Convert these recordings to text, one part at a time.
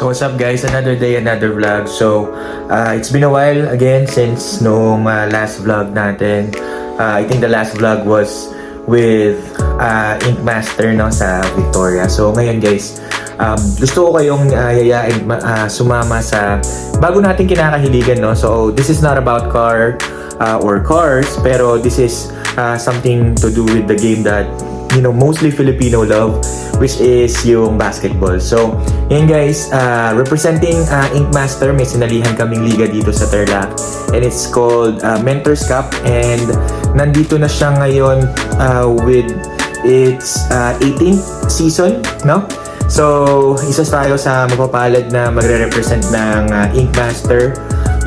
What's up guys? Another day, another vlog. So, it's been a while again since noong last vlog natin. I think the last vlog was with Ink Master no, sa Victoria. So, ngayon guys, gusto ko kayong yayain sumama sa bago natin kinakahiligan. No? So, this is not about car or cars, pero this is something to do with the game that mostly Filipino love, which is yung basketball. So, yan guys, representing Ink Master, may sinalihan kaming liga dito sa Tarlac, and it's called Mentors Cup, and nandito na siya ngayon with its 18th season, no? So, isa tayo sa mapapalad na magre-represent ng Ink Master.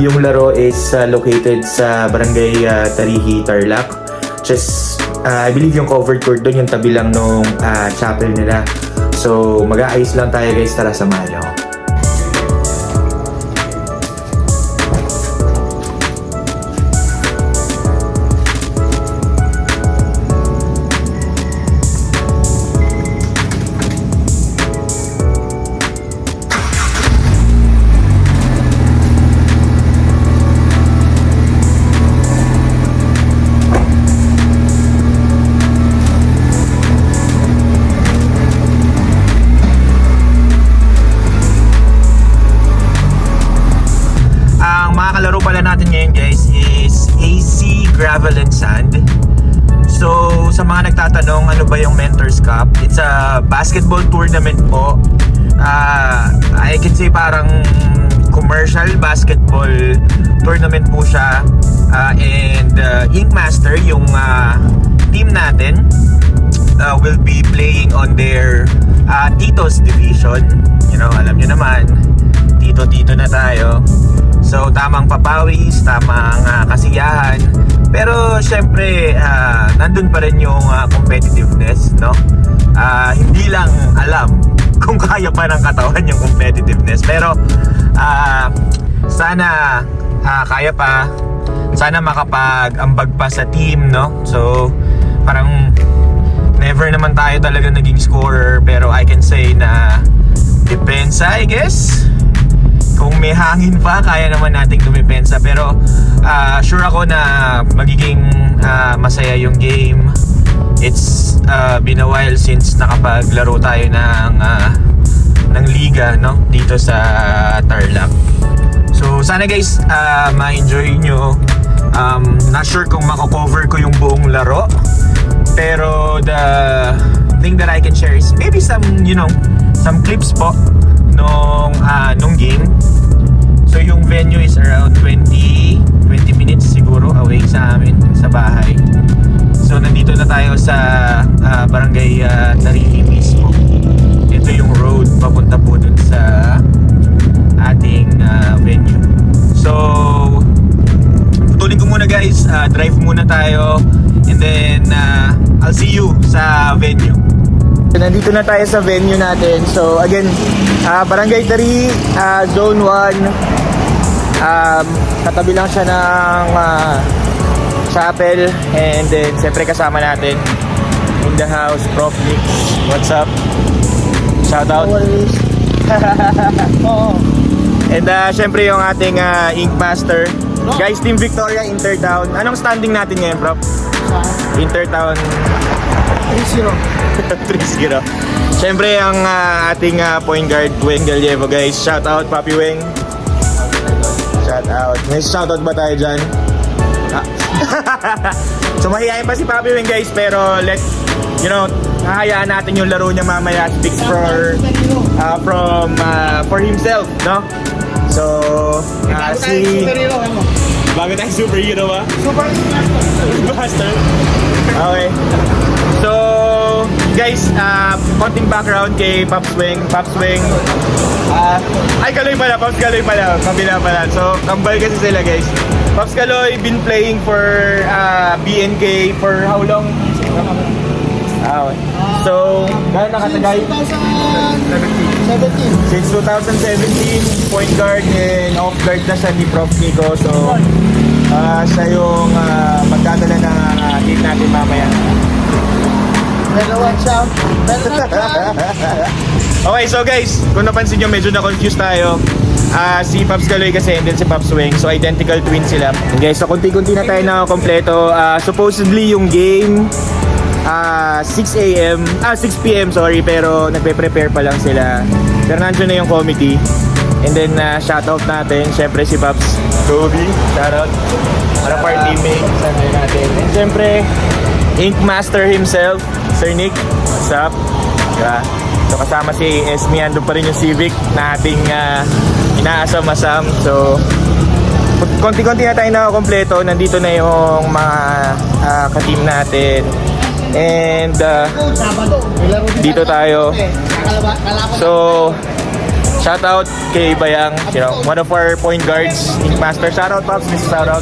Yung laro is located sa Barangay Tarihi, Tarlac. Just I believe yung covered court doon, yung tabi lang nung chapel nila. So, mag-aayos lang tayo guys, tara samahan niyo. Laro pala natin ngayon guys is AC Gravel and Sand. So sa mga nagtatanong ano ba yung Mentors Cup, it's a basketball tournament po. I can say parang commercial basketball tournament po siya, and Ink Master yung team natin will be playing on their Tito's division. Alam nyo naman, Tito na tayo. So, tamang papawis, tamang kasiyahan. Pero, syempre, nandun pa rin yung competitiveness, no? Hindi lang alam kung kaya pa ng katawan yung competitiveness. Pero, sana kaya pa. Sana makapag-ambag pa sa team, no? So, parang never naman tayo talaga naging scorer. Pero, I can say na depensa, I guess. Kung may hangin pa, kaya naman nating dumipensa. Pero sure ako na magiging masaya yung game. It's been a while since nakapaglaro tayo ng liga, no? Dito sa Tarlac. So sana guys, ma-enjoy nyo. Not sure kung mako-cover ko yung buong laro, pero the thing that I can share is maybe some clips po nung game. So yung venue is around 20 minutes siguro away sa amin, sa bahay. So nandito na tayo sa Barangay Tarihi mismo. Ito yung road papunta po dun sa ating venue. So putulin ko muna guys, drive muna tayo, and then I'll see you sa venue. Nandito na tayo sa venue natin. So again, Barangay Tarihi, Zone 1. Katabi lang siya ng chapel, and then siyempre kasama natin in the house, Prof. Nix. What's up? Shout out. And siyempre yung ating Ink Master. Guys, Team Victoria, Intertown. Anong standing natin ngayon, Prof? Intertown 3-0. 3-0. Siyempre ang ating point guard, Weng Gallevo guys. Shout out, Papi Weng. Shout out. May shout out ba tayo dyan? So mahihayin pa si Papi Weng guys, pero hahayaan natin yung laro niya mamaya. Speaks for himself, no? So bago tayong superhero ba? Supermaster. Okay. So guys, konting background kay Pops Weng. Pops Weng, Kaloy pala, Pops Kaloy pala, kabila pala. So kambal kasi sila guys. Pops Kaloy been playing for BNK for how long? So gano'n nakatagal? 2017. Since 2017, point guard and off guard na siya ni Prof. Nico. So siya yung magdadala ng hit natin mamaya. Better watch out. Better not try. Okay, so guys, kung napansin nyo, medyo na-confuse tayo. Si Pops Galoy kasi and then si Pops Weng. So identical twins sila. And guys, so kunti-kunti na tayo na kompleto. Supposedly yung game 6 p.m. sorry, pero nagpe-prepare pa lang sila. Pero nandiyan na yung committee. And then shoutout natin, syempre si Pops Kobe, shoutout. Para for our teammate, sabi natin. And syempre, Ink Master himself, Sir Nick, what's up? Diba? So kasama si Esme, andun pa rin yung Civic na ating inaasam-asam. So konti-konti na tayo nakakompleto. Nandito na yung mga ka-team natin. And dito tayo. So shout out kay Bayang, you know, one of our point guards, Ink Master. Shout out Pops, Mrs. Shout out.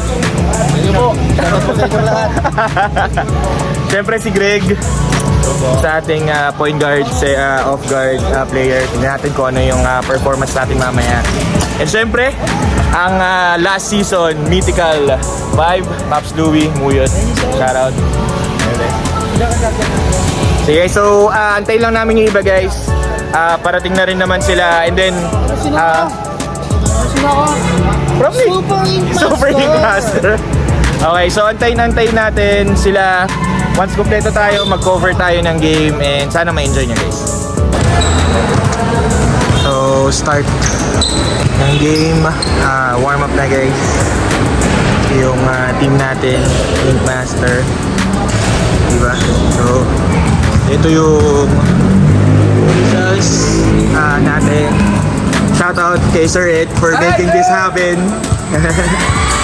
Shout out po sa inyo lahat. Siyempre si Greg sa ating point guard, off guard player. Tingnan natin kung ano yung performance natin mamaya. And siyempre, ang last season, mythical 5, Pops Louie, Muyot. Shout out. Sige, so antayin lang namin yung iba guys. Parating na rin naman sila. And then, probably Super Ink Master. Okay, so antayin natin sila. Once kompleto tayo, mag-cover tayo ng game and sana ma-enjoy nyo guys. So, start ng game. Warm up na guys. Yung team natin, Ink Master. Diba? So, ito yung results natin. Shoutout kay Sir Ed for making this happen.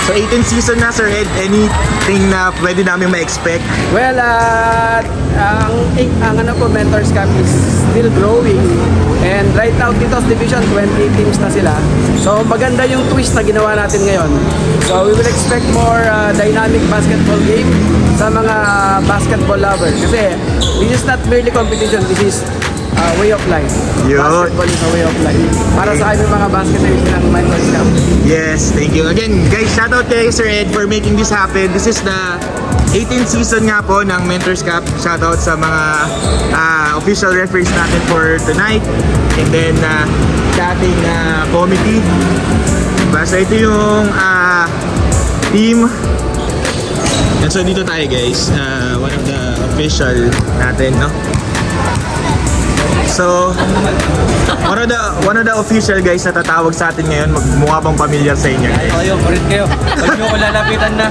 So 18th season na Sir Ed, anything na pwede namin ma-expect? Well, ang ano po, Mentors Cup is still growing. And right now, Titos Division, 20 teams na sila. So maganda yung twist na ginawa natin ngayon. So we will expect more dynamic basketball game sa mga basketball lovers. Kasi this is not merely competition, this is way of life. Yun. Basketball is a way of life. Para sa aming mga basketballers ng Mentors Cup. Yes, thank you. Again, guys, shoutout kay Sir Ed for making this happen. This is the 18th season nga po ng Mentors Cup. Shoutout sa mga official referees natin for tonight. And then, sa ating committee. Basta ito yung team. And so, dito tayo guys. One of the official natin, no? So, one of the official guys na tatawag sa atin ngayon, magmukha bang familiar sa inyo guys? Kayo, parit kayo. Pag nyo ko lalapitan na,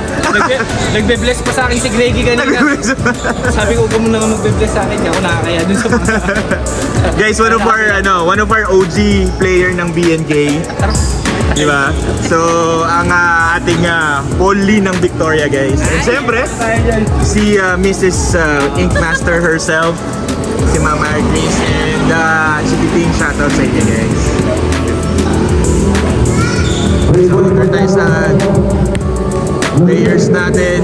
nagbe-bless pa sa akin si Greggy kanina. Sabi ko, huwag mo na magbe-bless sa akin. Ako nakakaya dun sa mga. Guys, one of our OG player ng BNK. Di ba? So, ang ating Paul Lee ng Victoria guys. And syempre, si Mrs. Ink Master herself, si Mama Grace, and si Titing, shoutout sa inyo guys. So, turn tayo sa players natin.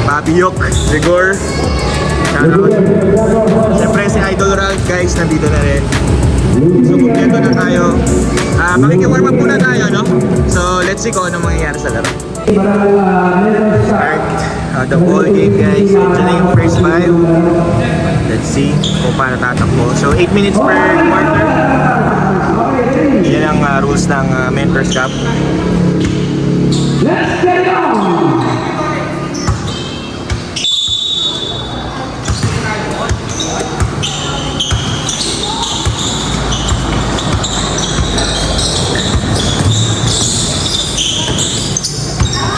Papi Yok, Rigor, shoutout. Siyempre si Idol Ralph guys, nandito na rin. So, kumpleto na tayo. Makiki-warm up muna tayo, no? So, let's see kung ano mangyayari sa laro. Start the ball game guys. Ito na yung first 5. Let's see kung paano tatakbo. So 8 minutes per quarter. Yan ang rules ng Mentors Cup. Let's get it on!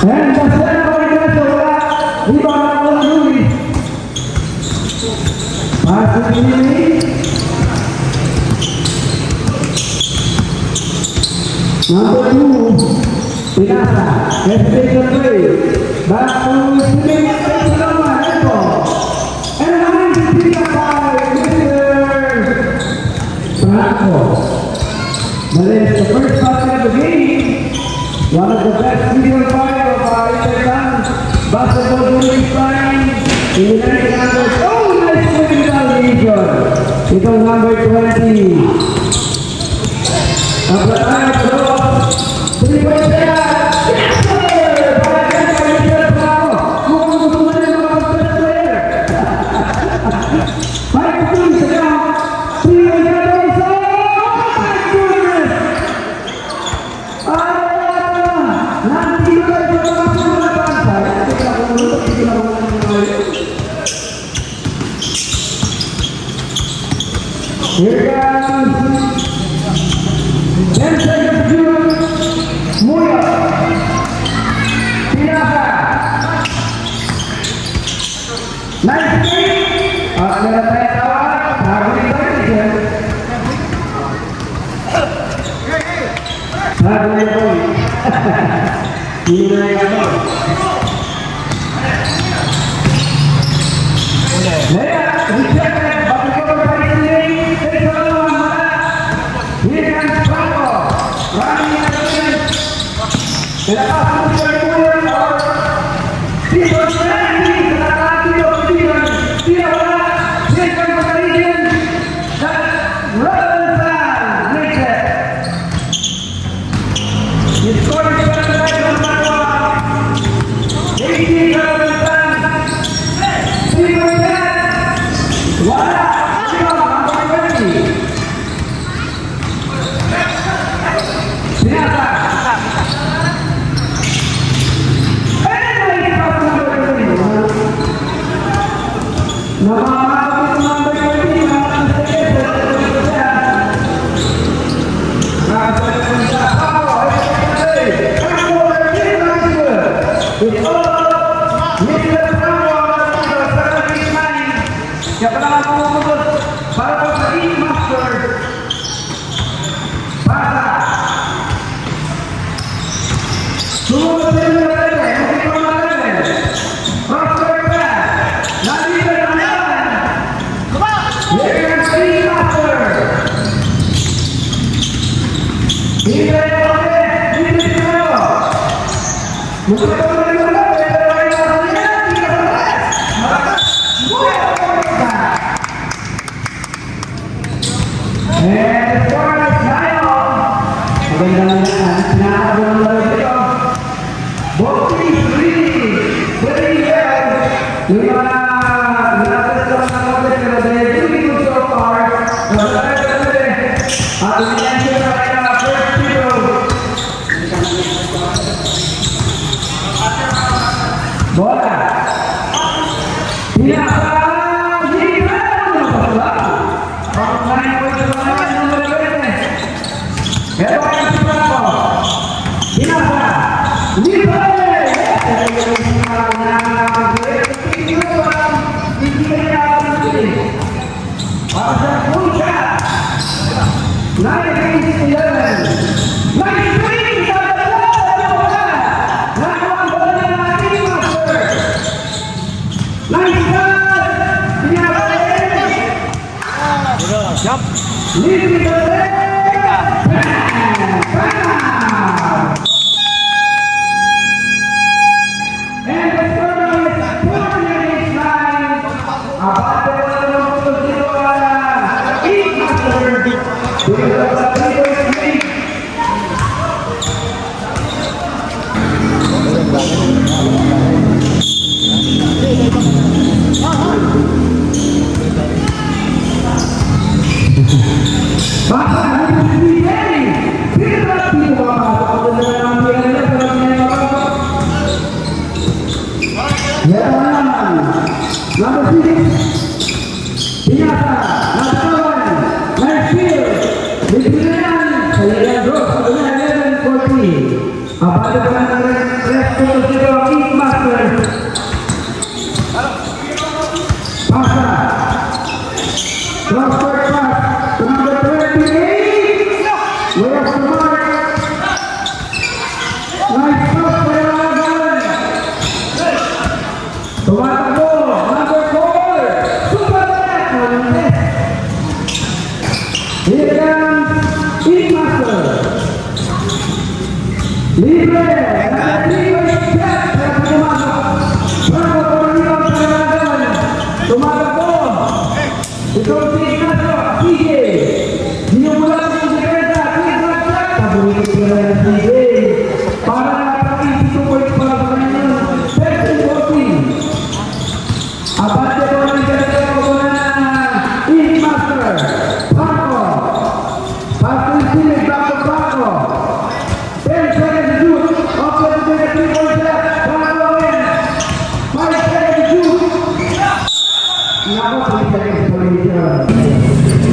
And the center of the rebound on Louie. Pass to Louie. Number 2, Pinasa. Let's take the play. Back to Smith. And a nice pick up by Mr. Franco. That is the first basket of the game. One of the best senior fire of our Interland basketball league time in the United States. Oh, nice critical region. Ito number 20. Ang plataya ko, 3-point shot. Yes, sir! Para kaya kayo sila pa ako. Kung gusto mo na yung mga best player. 5-2 sa count. 3-point shot. Nice game! At meron tayo tawagan. Sabi tayo dyan. Sabi tayo. Hindi na yung ano. Naya, Richard, bakit ko ba tayo sila? Take a look, here comes Franco. Running again. Pinapasok mo siya yung kuya. Steven Randy, nakakatilo, Steven. Steven wala. Here comes the region. Robinson, Richard. He scored the first leg of the one. 18 Robinson. Steven Randy. Wala. Steven, number 20. Sinasa.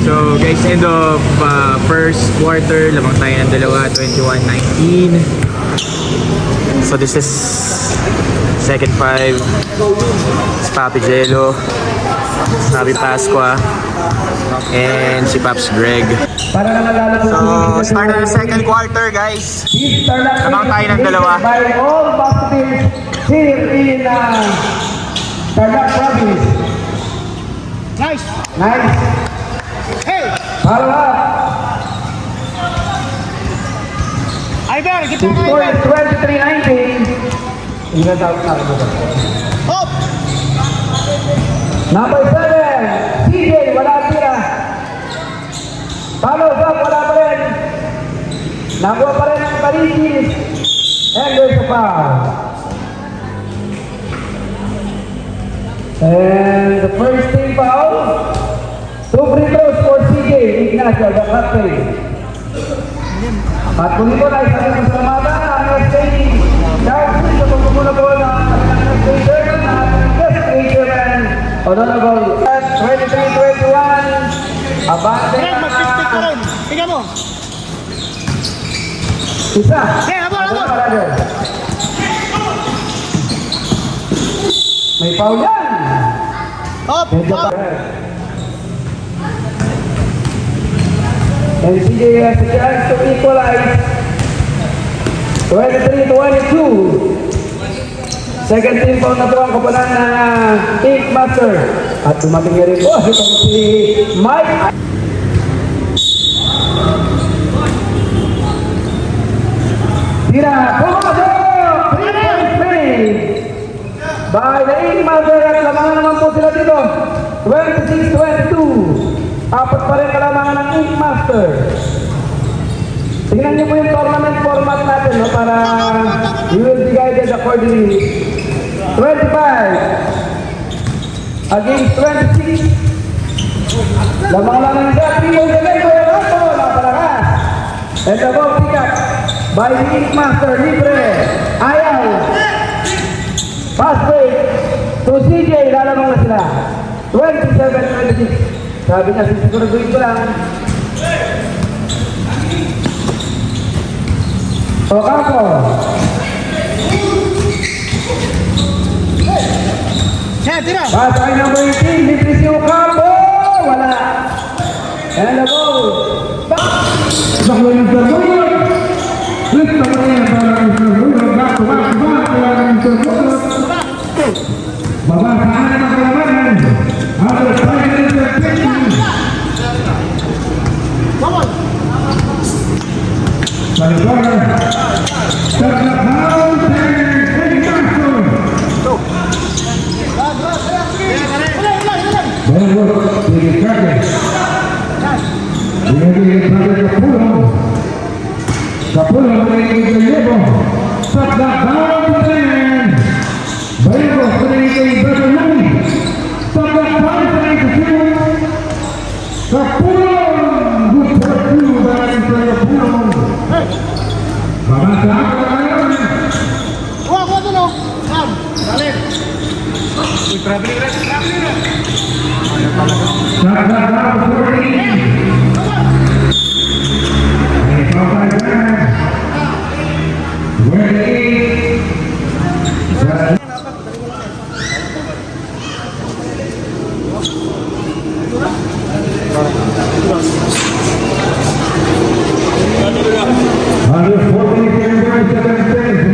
So guys, end of first quarter, lamang tayo ng dalawa, 21-19. So this is second five. Si Papi Jello, Papi Pasqua, and si Paps Greg. Para na nalalaro So, start na ng second quarter, guys. Lamang tayo ng dalawa. By all basketballs here in Tarlac Province. Nice. Hey. Follow up. Iber, kita na Iber. Score is 23-19. Ingat out na. Hop. Number 7, CJ, wala tira. Follow up, wala pa rin. Nakuha pa rin ang Paris. And there's a foul. And the first team foul, 2 free throws for CJ Ignacio, the captain. At kung ito na isang pasalamatan ang SK Darcy sa pagpupula po ng SK Chairman na ating guest Chairman Honorable 23-21 abante na Tingnan mo. isa. Abot. May foul yan. Medyo pa. And CJ has a chance to equalize. 23-22. Second team foul na po ang kapalan ng Ink Master. At dumating na rin po itong si Mike. Tira, pumasok! 3-point play by the Ink Master at lamangan naman po sila dito. 26-22. Apat pa rin kalamangan ng Ink Master. Tingnan niyo po yung tournament format natin, no, para we will be guided accordingly. 25 against 26. Lamang lang ng isa. People the leg for Rato. Napalakas. And the ball pick up by the Ink Master. Libre. Ayaw. Pass break to CJ. Lalamang na sila. 27-26. Sabi niya, sisiguraduhin ko lang. Ocampo. Pass ay number 18. Libre si Ocampo. Wala. And the ball. Baklo yung servuyo. Listo mo yan para yung servuyo. Back to back to back. Para yung servuyo. Baba sa anak ng kalabanan. Other side is the 15. Salvador. Start up now. Very careful. Buen work. Sigue Carter. Sigue Carter Capulo. Capulo bring the Diego. Start that down to 10. Diego bring the better money. Start that down to 2. Capulo. Good for you. Back to Capulo. Baba sa ako na ngayon. Huwag mo no. Sam, dali. Traveling rin. Start that down to 14. And it's all by that. Where it is. Under 14 cameras at the stage.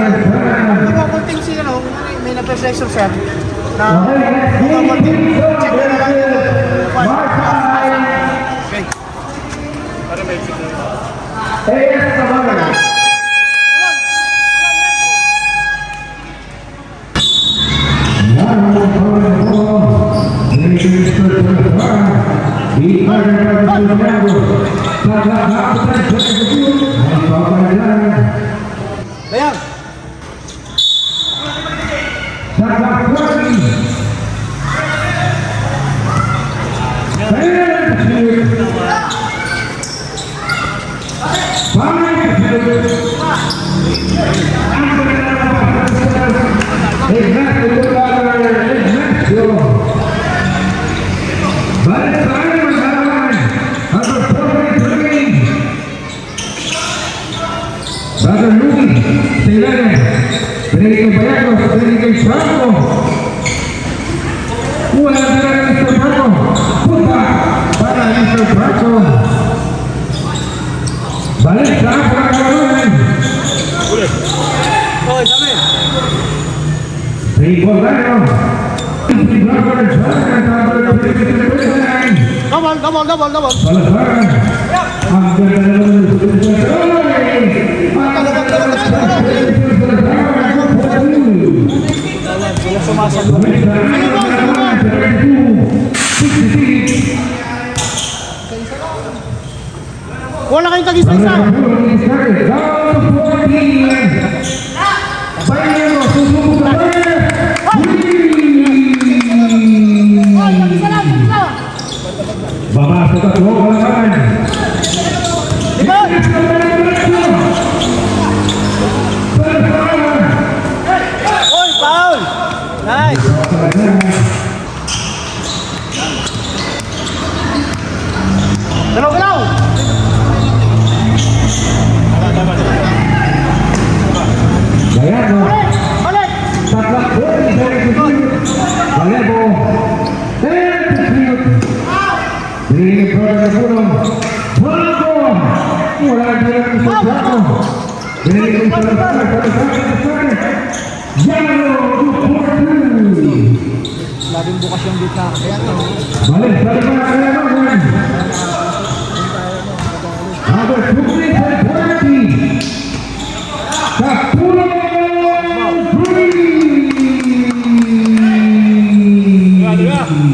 Kumakulting si ano, may na-perception siya. Na kumakulting. Check na lang yung okay. Para may Ayan. Ignacio. ilalim. Pinili kay Bayagos, pinili kay Franco. Wala na lang Mr. Franco. Punta para Mr. Franco. Balik sa pagkakaroon. Oy, dami. 3 ball tayo. Double. Balabaran. Ang ganda naman ng Wala kayong tag-isa-isa. Baba sa tatlo, balabaran. Oy, foul. Nice. Dalaw. Gayano. Balik. Tatlak boy, Gayano. Bring it for the Pulong. Franco. Wala din ang isa Franco. Bring it for the Gayano. Labing bukas yung gitna. Balik sa lima na Gayano. Number 220. Kapulong.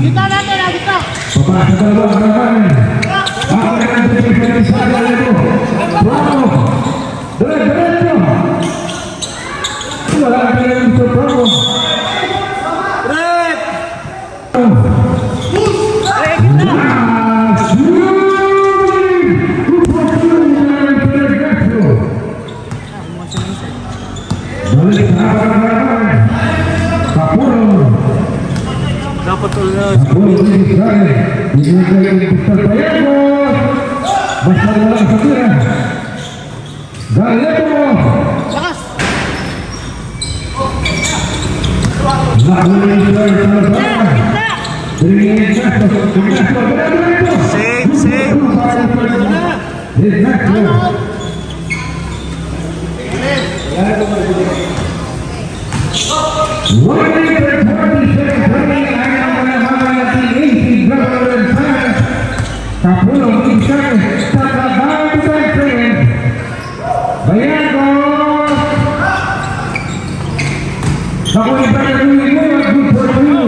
Gitna natin, gitna. Papasok na ba ang naman? Ako na ang pinipili sa ito. Bravo! Diretso! Wala na pinipili sa Bravo. Red. Balik na ang naman. Kapulong. Dapat ulit. Kapulong ni Israel. Binigay ang Mr. Bayagos. Basta walang sakira. Gayano. Lakas. Nahuli ni Israel sa labanan. Binigay ang Castro. Save. Kapulong Insan sa trabaho sa friend. Bayagos. Nakuha pa na yung good for you.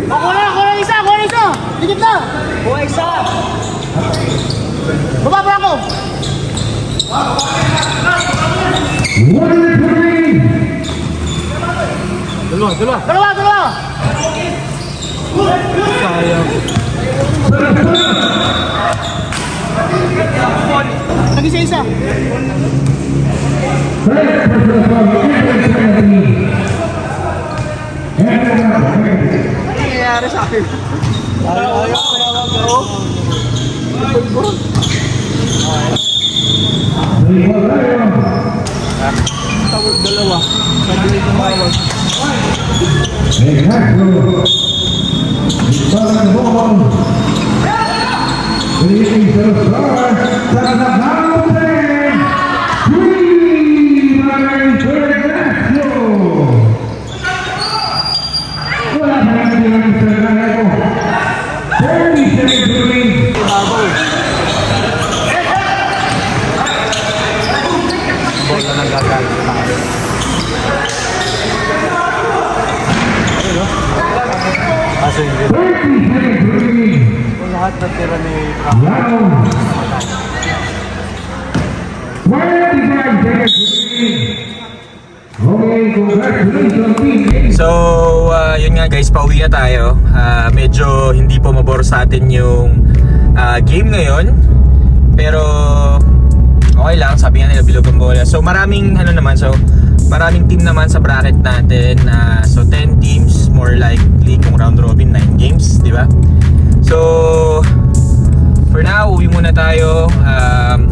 Kuha isa. Dikit na. Buhay isa. Baba pa ako. One point. Dalawa. Tag-isa-isa. Nangyayari sa akin. Tawag dalawa. Sabi nito mawag. Lahat na tira ni So, yun nga guys, pauwi na tayo. Medyo hindi po mabor sa atin yung game ngayon. Pero okay lang, sabi nga nila bilog ang bola. So maraming maraming team naman sa bracket natin. So 10 teams, more likely kung round robin 9 games, di ba? So for now, uwi muna tayo.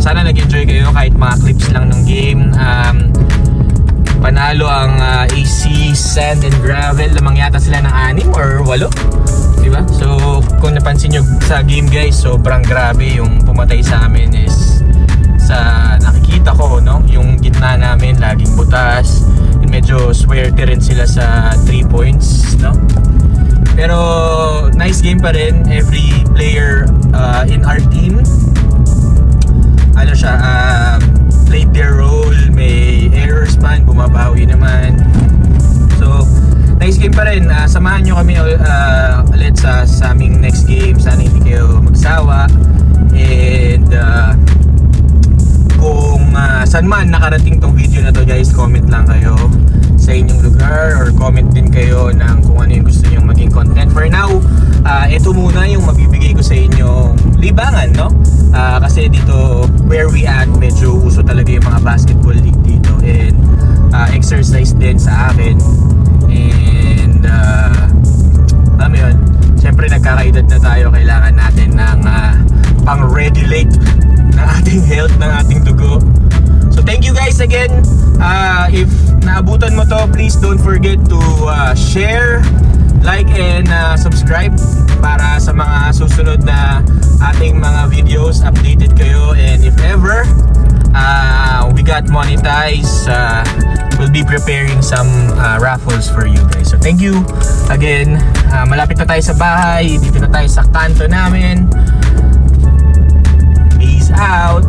Sana nag-enjoy kayo kahit mga clips lang ng game. Panalo ang AC Sand and Gravel. Lamang yata sila ng 6 or 8. Diba? So kung napansin nyo sa game guys, sobrang grabe yung pumatay sa amin is sa nakikita ko, no? Yung gitna namin laging butas. Medyo swerte rin sila sa 3 points, no? Pero nice game pa rin. Every player in our team played their role. May errors man, bumabawi naman. So nice game pa rin. Samahan nyo kami ulit sa aming next game. Sana hindi kayo magsawa. And kung saan man nakarating tong video na to guys, comment lang kayo sa inyong lugar or comment din kayo ng kung ano yung gusto nyong maging content. For now, ito muna yung mabibigay ko sa inyo libangan, no? Kasi dito where we at, medyo uso talaga yung mga basketball league dito, and exercise din sa akin. And alam mo yun, syempre nagkakaedad na tayo, kailangan natin ng pang-regulate ng ating health, ng ating dugo. So thank you guys again. If naabutan mo to, please don't forget to share, like, and subscribe para sa mga susunod na ating mga videos, updated kayo. And if ever we got monetized, we'll be preparing some raffles for you guys. So thank you again. Malapit na tayo sa bahay, dito na tayo sa kanto namin. Peace out.